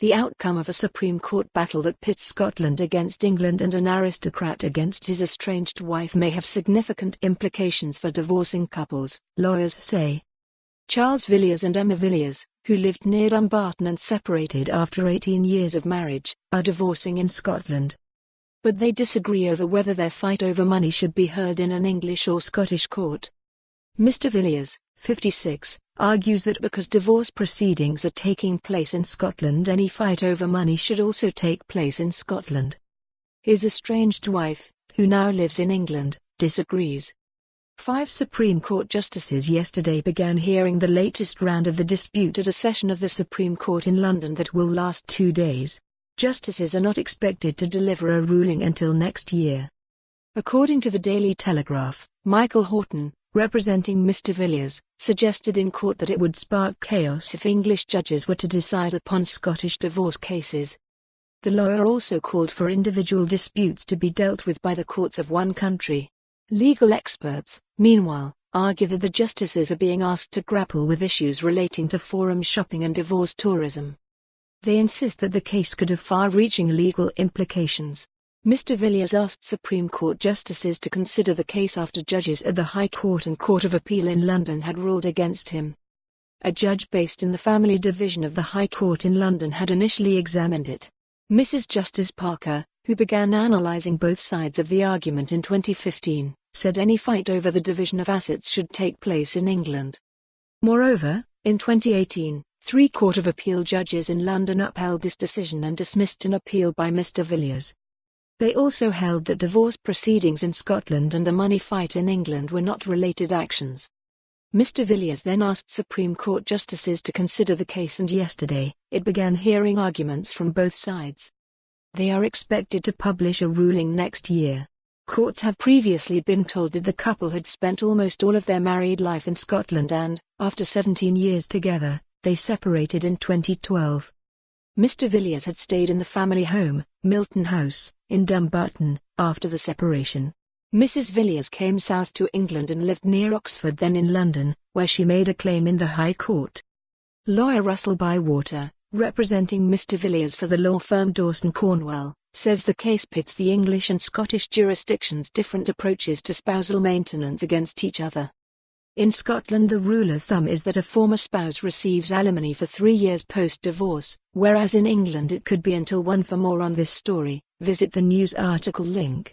The outcome of a Supreme Court battle that pits Scotland against England and an aristocrat against his estranged wife may have significant implications for divorcing couples, lawyers say. Charles Villiers and Emma Villiers, who lived near Dumbarton and separated after 18 years of marriage, are divorcing in Scotland. But they disagree over whether their fight over money should be heard in an English or Scottish court. Mr. Villiers, 56, argues that because divorce proceedings are taking place in Scotland, any fight over money should also take place in Scotland. His estranged wife, who now lives in England, disagrees. 5 Supreme Court justices yesterday began hearing the latest round of the dispute at a session of the Supreme Court in London that will last 2 days. Justices are not expected to deliver a ruling until next year. According to the Daily Telegraph, Michael Horton, representing Mr. Villiers, suggested in court that it would spark chaos if English judges were to decide upon Scottish divorce cases. The lawyer also called for individual disputes to be dealt with by the courts of one country. Legal experts, meanwhile, argue that the justices are being asked to grapple with issues relating to forum shopping and divorce tourism. They insist that the case could have far-reaching legal implications. Mr. Villiers asked Supreme Court justices to consider the case after judges at the High Court and Court of Appeal in London had ruled against him. A judge based in the Family Division of the High Court in London had initially examined it. Mrs. Justice Parker, who began analysing both sides of the argument in 2015, said any fight over the division of assets should take place in England. Moreover, in 2018, 3 Court of Appeal judges in London upheld this decision and dismissed an appeal by Mr. Villiers. They also held that divorce proceedings in Scotland and a money fight in England were not related actions. Mr. Villiers then asked Supreme Court justices to consider the case, and yesterday, it began hearing arguments from both sides. They are expected to publish a ruling next year. Courts have previously been told that the couple had spent almost all of their married life in Scotland and, after 17 years together, they separated in 2012. Mr. Villiers had stayed in the family home, Milton House, in Dumbarton, after the separation. Mrs. Villiers came south to England and lived near Oxford, then in London, where she made a claim in the High Court. Lawyer Russell Bywater, representing Mr. Villiers for the law firm Dawson Cornwell, says the case pits the English and Scottish jurisdictions' different approaches to spousal maintenance against each other. In Scotland, the rule of thumb is that a former spouse receives alimony for 3 years post-divorce, whereas in England it could be until one. For more on this story, visit the news article link.